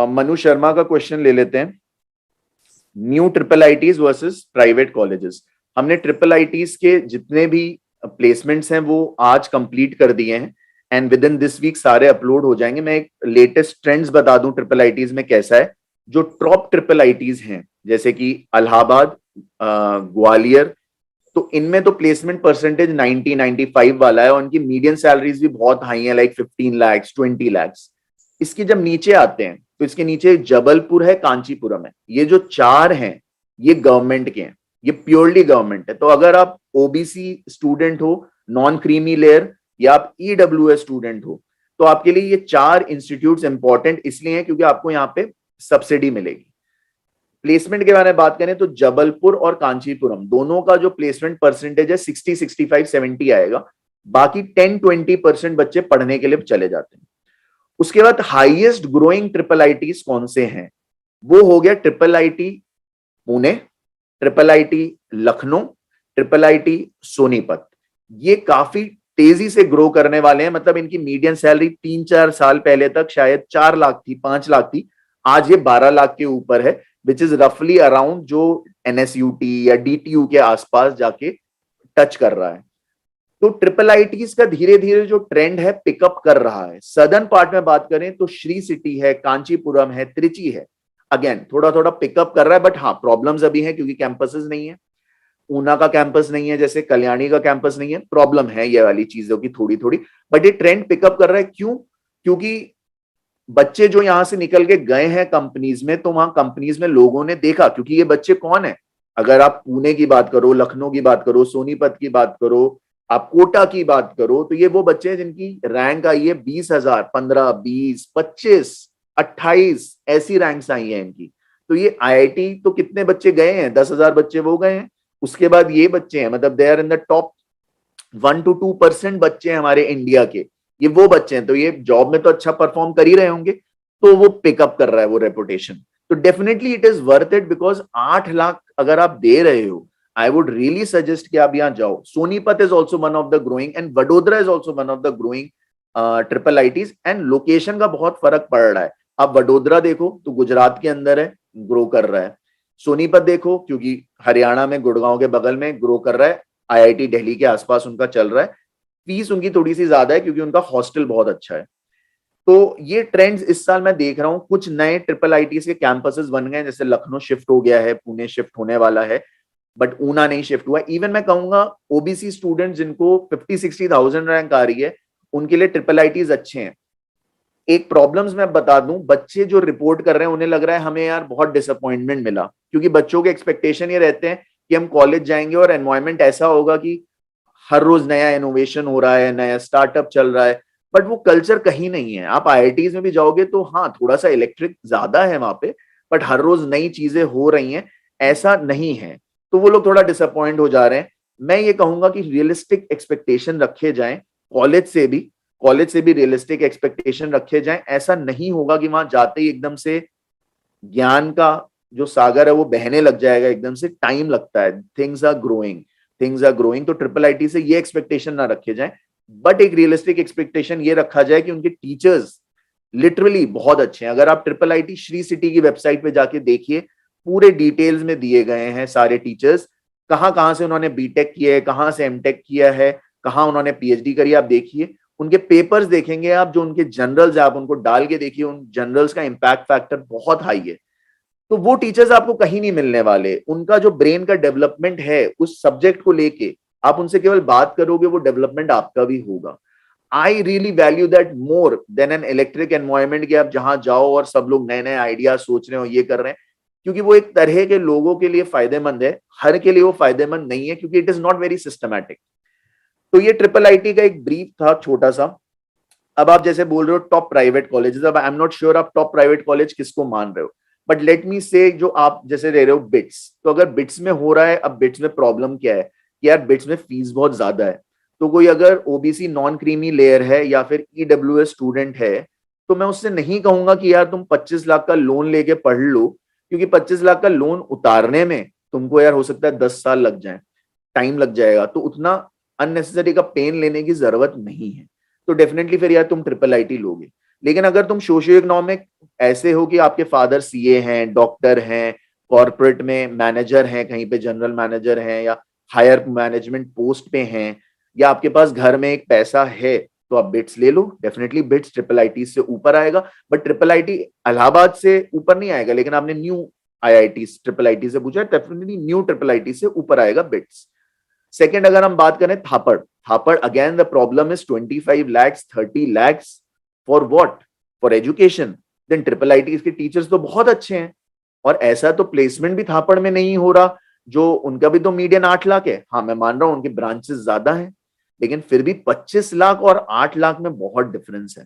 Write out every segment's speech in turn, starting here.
मनु शर्मा का क्वेश्चन ले लेते हैं। New triple ITs versus private colleges. हमने ट्रिपल आईटीज के जितने भी प्लेसमेंट्स हैं वो आज कंप्लीट कर दिए हैं and within this week सारे अपलोड हो जाएंगे। मैं एक लेटेस्ट ट्रेंड्स बता दूं ट्रिपल आईटीज में कैसा है। जो टॉप ट्रिपल आईटीज हैं जैसे कि इलाहाबाद, ग्वालियर, तो इनमें तो प्लेसमेंट परसेंटेज 90-95 वाला है और उनकी मीडियन सैलरीज भी बहुत हाई है, लाइक 15 लाख 20 लाख। इसके जब नीचे आते हैं तो इसके नीचे जबलपुर है, कांचीपुरम है। ये जो चार हैं ये गवर्नमेंट के हैं, ये प्योरली गवर्नमेंट है। तो अगर आप ओबीसी स्टूडेंट हो, नॉन क्रीमी लेयर, या आप ईडब्ल्यूएस स्टूडेंट हो, तो आपके लिए ये चार इंस्टीट्यूट्स इंपॉर्टेंट इसलिए हैं क्योंकि आपको यहाँ पे सब्सिडी मिलेगी। प्लेसमेंट के बारे में बात करें तो जबलपुर और कांचीपुरम दोनों का जो प्लेसमेंट परसेंटेज है 60, 65, 70 आएगा। बाकी 10-20% बच्चे पढ़ने के लिए चले जाते हैं। उसके बाद हाईएस्ट ग्रोइंग ट्रिपल आईटीज कौन से हैं? वो हो गया triple IT Pune, triple IT Lucknow, triple IT Sonipat. ये काफी तेजी से ग्रो करने वाले हैं। मतलब इनकी मीडियन सैलरी 3-4 साल पहले तक शायद 4 लाख थी, 5 लाख थी, आज ये 12 लाख के ऊपर है, विच इज रफली अराउंड जो एनएसयूटी या डीटीयू के आसपास जाके टच कर रहा है। तो ट्रिपल आईटीज का धीरे धीरे जो ट्रेंड है पिकअप कर रहा है। सदर्न पार्ट में बात करें तो श्री सिटी है, कांचीपुरम है, त्रिची है, अगेन थोड़ा थोड़ा पिकअप कर रहा है। बट हाँ, प्रॉब्लम्स अभी है क्योंकि कैंपसेस नहीं है। ऊना का कैंपस नहीं है, जैसे कल्याणी का कैंपस नहीं है, प्रॉब्लम है ये वाली चीजों की थोड़ी थोड़ी। बट ये ट्रेंड पिकअप कर रहा है। क्यों? क्योंकि बच्चे जो यहां से निकल के गए हैं कंपनीज में, तो वहां कंपनीज में लोगों ने देखा, क्योंकि ये बच्चे कौन है, अगर आप पुणे की बात करो, लखनऊ की बात करो, सोनीपत की बात करो, आप कोटा की बात करो, तो ये वो बच्चे हैं जिनकी रैंक आई है 20,000, 15, 20, 25, 28 ऐसी रैंक्स आई है इनकी। तो ये आईआईटी तो कितने बच्चे गए हैं? 10,000 बच्चे वो गए हैं। उसके बाद ये बच्चे हैं, मतलब they are in the top 1-2% बच्चे हैं हमारे इंडिया के, ये वो बच्चे हैं। तो ये जॉब में तो अच्छा परफॉर्म कर ही रहे होंगे, तो वो पिकअप कर रहा है वो रेपुटेशन। तो definitely it is worth it, because 8 lakh अगर आप दे रहे हो, आई वुड रियली सजेस्ट कि आप यहाँ जाओ। Sonipat is also one of the growing and Vadodara is also one of the growing triple ITs. And location का बहुत फर्क पड़ रहा है। आप वडोदरा देखो तो गुजरात के अंदर है, ग्रो कर रहा है। सोनीपत देखो क्योंकि हरियाणा में गुड़गांव के बगल में, ग्रो कर रहा है। आईआईटी दिल्ली के आसपास उनका चल रहा है। फीस उनकी थोड़ी सी ज्यादा है क्योंकि उनका हॉस्टल बहुत अच्छा है। तो ये ट्रेंड्स इस साल मैं देख रहा हूँ। कुछ नए ट्रिपल आईटीज के कैंपसेस बन गए, जैसे लखनऊ शिफ्ट हो गया है, पुणे शिफ्ट होने वाला है, बट ऊना नहीं शिफ्ट हुआ। इवन मैं कहूंगा ओबीसी स्टूडेंट जिनको 50-60,000 रैंक आ रही है, उनके लिए ट्रिपल आईटीज अच्छे हैं। एक प्रॉब्लम्स मैं बता दूं, बच्चे जो रिपोर्ट कर रहे हैं उन्हें लग रहा है हमें यार बहुत डिसअपॉइंटमेंट मिला, क्योंकि बच्चों के एक्सपेक्टेशन ये रहते हैं कि हम कॉलेज जाएंगे और एनवायरमेंट ऐसा होगा कि हर रोज नया इनोवेशन हो रहा है, नया स्टार्टअप चल रहा है, बट वो कल्चर कहीं नहीं है। आप आईआईटीज में भी जाओगे तो हाँ, थोड़ा सा इलेक्ट्रिक ज्यादा है वहां पे, बट हर रोज नई चीजें हो रही हैं, ऐसा नहीं है। तो वो लोग थोड़ा डिसअपॉइंट हो जा रहे हैं। मैं ये कहूंगा कि रियलिस्टिक एक्सपेक्टेशन रखे जाएं, कॉलेज से भी रियलिस्टिक एक्सपेक्टेशन रखे जाएं। ऐसा नहीं होगा कि वहां जाते ही एकदम से ज्ञान का जो सागर है वो बहने लग जाएगा, एकदम से टाइम लगता है। Things are growing. तो ट्रिपल आईटी से ये एक्सपेक्टेशन ना रखे जाए, बट एक रियलिस्टिक एक्सपेक्टेशन ये रखा जाए कि उनके टीचर्स लिटरली बहुत अच्छे हैं। अगर आप ट्रिपल आईटी श्री सिटी की वेबसाइट पे जाके देखिए, पूरे डिटेल्स में दिए गए हैं सारे टीचर्स, कहाँ कहाँ से उन्होंने बीटेक किया है, कहाँ से एमटेक किया है, कहाँ उन्होंने पीएचडी करी। आप देखिए, उनके पेपर्स देखेंगे आप, जो उनके जनरल्स आप उनको डाल के देखिए, उन जनरल्स का इम्पैक्ट फैक्टर बहुत हाई है। तो वो टीचर्स आपको कहीं नहीं मिलने वाले। उनका जो ब्रेन का डेवलपमेंट है उस सब्जेक्ट को लेके, आप उनसे केवल बात करोगे, वो डेवलपमेंट आपका भी होगा। I really value that more than an electric environment, कि आप जहां जाओ और सब लोग नए नए आइडिया सोच रहे हो, ये कर रहे हैं, क्योंकि वो एक तरह के लोगों के लिए फायदेमंद है, हर के लिए वो फायदेमंद नहीं है, क्योंकि it is not very systematic. तो ये ट्रिपल आईटी का एक ब्रीफ था छोटा सा। अब आप जैसे बोल रहे हो टॉप प्राइवेट कॉलेजेस, अब आई एम नॉट श्योर आप टॉप प्राइवेट कॉलेज किसको मान रहे हो, बट लेट मी से, जो आप जैसे ले रहे हो बिट्स, तो अगर बिट्स में हो रहा है, अब बिट्स में प्रॉब्लम क्या है कि यार बिट्स में फीस बहुत ज्यादा है। तो कोई अगर ओबीसी नॉन क्रीमी लेयर है या फिर ईडब्ल्यूएस स्टूडेंट है, तो मैं उससे नहीं कहूंगा कि यार तुम 25 लाख का लोन लेके पढ़ लो, क्योंकि 25 लाख का लोन उतारने में तुमको यार हो सकता है 10 साल लग जाए, टाइम लग जाएगा। तो उतना अननेसेसरी का पेन लेने की जरूरत नहीं है। तो डेफिनेटली फिर यार तुम ट्रिपल आईटी लोगे। लेकिन अगर तुम सोशियो इकोनॉमिक ऐसे हो कि आपके फादर सीए हैं, डॉक्टर हैं, कॉर्पोरेट में मैनेजर हैं, कहीं पे जनरल मैनेजर हैं, या हायर मैनेजमेंट पोस्ट पे हैं, या आपके पास घर में एक पैसा है, तो आप बिट्स ले लो। डेफिनेटली बिट्स ट्रिपल आईटी से ऊपर आएगा, बट ट्रिपल आईटी इलाहाबाद से ऊपर नहीं आएगा। लेकिन आपने न्यू आईआईटी ट्रिपल आईटी से पूछा, डेफिनेटली न्यू ट्रिपल आईटी से ऊपर आएगा बिट्स। सेकंड, अगर हम बात करें Thapar, Thapar again the problem is 25 lakhs 30 lakhs for what? For education. Then triple IT के टीचर्स तो बहुत अच्छे हैं, और ऐसा तो प्लेसमेंट भी थापड़ में नहीं हो रहा, जो उनका भी तो मीडियन 8 लाख है। हाँ, मैं मान रहा हूं उनके ब्रांचेस ज्यादा हैं, लेकिन फिर भी 25 लाख और 8 लाख में बहुत डिफरेंस है।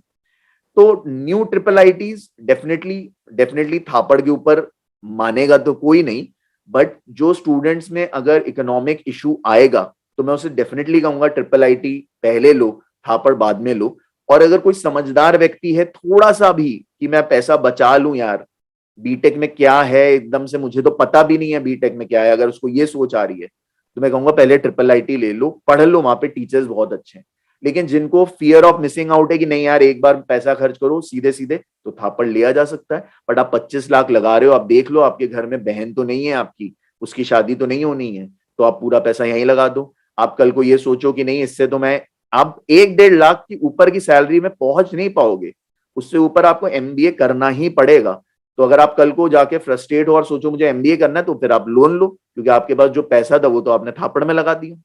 तो new triple ITs definitely definitely Thapar के ऊपर मानेगा तो कोई नहीं, बट जो स्टूडेंट्स में अगर इकोनॉमिक इशू आएगा, तो मैं उसे डेफिनेटली कहूंगा ट्रिपल आईटी पहले लो, थापड़ बाद में लो। और अगर कोई समझदार व्यक्ति है थोड़ा सा भी कि मैं पैसा बचा लूं यार, बीटेक में क्या है एकदम से मुझे तो पता भी नहीं है बीटेक में क्या है, अगर उसको ये सोच आ रही है, तो मैं कहूंगा पहले ट्रिपल आईटी ले लो, पढ़ लो, वहां पे टीचर्स बहुत अच्छे हैं। लेकिन जिनको फियर ऑफ मिसिंग आउट है कि नहीं यार एक बार पैसा खर्च करो सीधे सीधे, तो थापड़ लिया जा सकता है। बट आप 25 लाख लगा रहे हो, आप देख लो आपके घर में बहन तो नहीं है आपकी, उसकी शादी तो नहीं होनी है, तो आप पूरा पैसा यहीं लगा दो। आप कल को ये सोचो कि नहीं इससे तो मैं, आप 1-1.5 लाख की ऊपर की सैलरी में पहुंच नहीं पाओगे, उससे ऊपर आपको एमबीए करना ही पड़ेगा। तो अगर आप कल को जाके फ्रस्ट्रेट हो और सोचो मुझे एमबीए करना है, तो फिर आप लोन लो, क्योंकि आपके पास जो पैसा था वो तो आपने थापड़ में लगा दिया।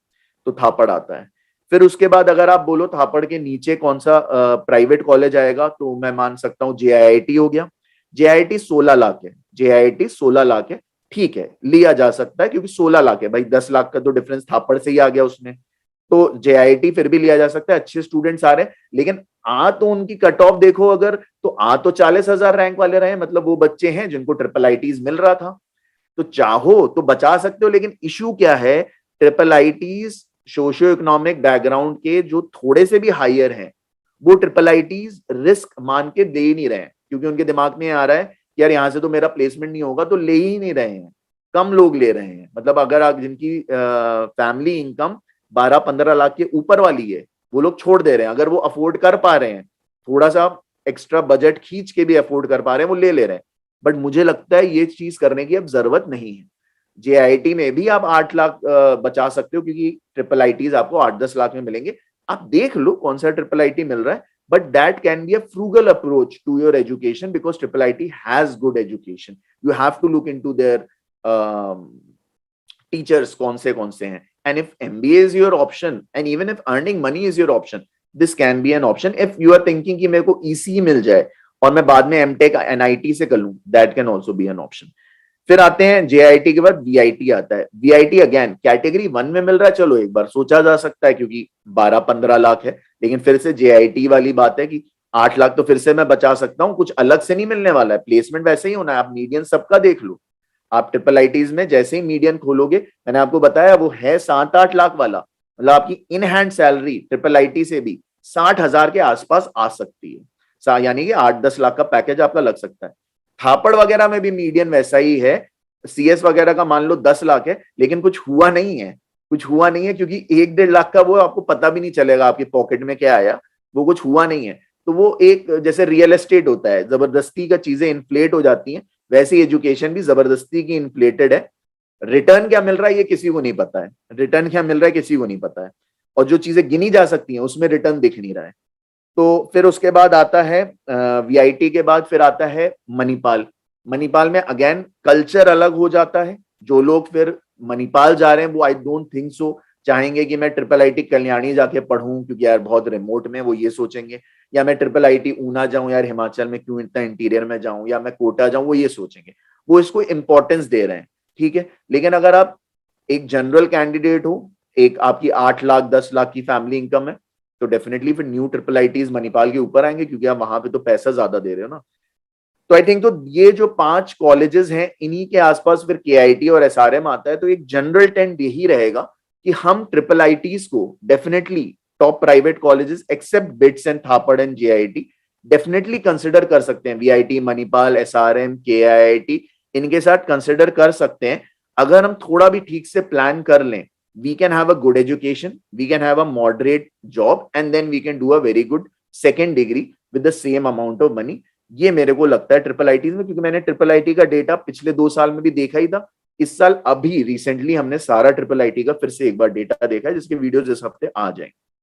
तो थापड़ आता है। फिर उसके बाद अगर आप बोलो थापड़ के नीचे कौन सा प्राइवेट कॉलेज आएगा, तो मैं मान सकता हूँ जेआईआईटी हो गया। जेआईआईटी 16 लाख है, जेआईआईटी 16 लाख है, ठीक है लिया जा सकता है, क्योंकि 16 लाख है भाई, 10 लाख का तो डिफरेंस थापड़ से ही आ गया उसमें। तो जेआईआईटी फिर भी लिया जा सकता है, अच्छे स्टूडेंट्स आ रहे हैं। लेकिन आ तो उनकी कट ऑफ देखो अगर, तो आ तो 40,000 रैंक वाले रहे, मतलब वो बच्चे हैं जिनको ट्रिपल आईटीज मिल रहा था। तो चाहो तो बचा सकते हो, लेकिन इशू क्या है, triple ITs socio economic background के जो थोड़े से भी हायर हैं, वो ट्रिपल आईटीज रिस्क मान के दे ही नहीं रहे हैं, क्योंकि उनके दिमाग में आ रहा है कि यार यहाँ से तो मेरा प्लेसमेंट नहीं होगा, तो ले ही नहीं रहे हैं। कम लोग ले रहे हैं, मतलब अगर आप जिनकी फैमिली इनकम 12-15 लाख के ऊपर वाली है, वो लोग छोड़ दे रहे हैं। अगर वो अफोर्ड कर पा रहे हैं, थोड़ा सा एक्स्ट्रा बजट खींच के भी अफोर्ड कर पा रहे हैं, वो ले ले रहे हैं। बट मुझे लगता है ये चीज करने की अब जरूरत नहीं है। जेआईटी में भी आप 8 लाख बचा सकते हो, क्योंकि ट्रिपल आईटीज आपको 8-10 लाख में मिलेंगे। आप देख लो कौन सा ट्रिपल आईटी मिल रहा है, but that can be a frugal approach to your education, because triple IT has good education. You have to look into their teachers कौन से हैं। And if MBA is your option, and even if earning money is your option, this can be an option. If you are thinking कि मेरे को EC मिल जाए और मैं बाद में MTech NIT से कर लूं, that can also be an option. फिर आते हैं JIT के बाद VIT आता है। VIT अगेन कैटेगरी 1 में मिल रहा है, चलो एक बार सोचा जा सकता है क्योंकि 12-15 लाख है। लेकिन फिर से JIT वाली बात है कि 8 लाख तो फिर से मैं बचा सकता हूँ, कुछ अलग से नहीं मिलने वाला है, प्लेसमेंट वैसे ही होना है। आप मीडियन सबका देख लो, आप ट्रिपल आईटीज में जैसे ही मीडियन खोलोगे, मैंने आपको बताया वो है 7-8 लाख वाला, मतलब आपकी in hand salary triple IT से भी 60,000 के आसपास आ सकती है, यानी कि 8-10 लाख का पैकेज आपका लग सकता है। थापड़ वगैरह में भी मीडियन वैसा ही है, सीएस वगैरह का मान लो 10 लाख है, लेकिन कुछ हुआ नहीं है, कुछ हुआ नहीं है, क्योंकि 1-1.5 लाख का वो आपको पता भी नहीं चलेगा आपकी पॉकेट में क्या आया, वो कुछ हुआ नहीं है। तो वो एक जैसे रियल एस्टेट होता है, जबरदस्ती का चीजें इन्फ्लेट हो जाती हैं, वैसे एजुकेशन भी जबरदस्ती की इन्फ्लेटेड है। रिटर्न क्या मिल रहा है ये किसी को नहीं पता है, रिटर्न क्या मिल रहा है किसी को नहीं पता है, और जो चीजें गिनी जा सकती हैं उसमें रिटर्न दिख नहीं रहा है। तो फिर उसके बाद आता है वीआईटी के बाद फिर आता है मणिपाल। मणिपाल में अगेन कल्चर अलग हो जाता है। जो लोग फिर मणिपाल जा रहे हैं वो आई डोंट थिंक सो चाहेंगे कि मैं ट्रिपल आईटी कल्याणी जाके पढ़ूं, क्योंकि यार बहुत रिमोट में, वो ये सोचेंगे। या मैं ट्रिपल आईटी ऊना जाऊं, यार हिमाचल में क्यों इतना इंटीरियर में जाऊं, या मैं कोटा जाऊं, वो ये सोचेंगे। वो इसको इंपॉर्टेंस दे रहे हैं, ठीक है। लेकिन अगर आप एक जनरल कैंडिडेट हो, एक आपकी 8 लाख 10 लाख की फैमिली इनकम है, तो डेफिनेटली फिर न्यू ट्रिपल आईटीज मणिपाल के ऊपर आएंगे, क्योंकि आप वहां पे तो पैसा ज्यादा दे रहे हो ना। तो आई थिंक तो ये जो 5 कॉलेजेस हैं, इन्हीं के आसपास फिर केआईटी और एसआरएम आता है। तो एक जनरल ट्रेंड यही रहेगा कि हम ट्रिपल आईटीज को definitely top private colleges except BITS and Thapar and JIT definitely consider कर सकते हैं। वीआईटी, मणिपाल, एसआरएम, केआईटी, इनके साथ कंसिडर कर सकते हैं। अगर हम थोड़ा भी ठीक से प्लान कर लें, we can have a good education, we can have a moderate job, and then we can do a very good second degree, with the same amount of money. ये मेरे को लगता है ट्रिपल आईटीज में, क्योंकि मैंने ट्रिपल आईटी का data पिछले 2 साल में भी देखा ही था। इस साल अभी रिसेंटली हमने सारा ट्रिपल आईटी का फिर से एक बार डेटा देखा है, जिसके वीडियोस इस हफ्ते आ जाएंगे।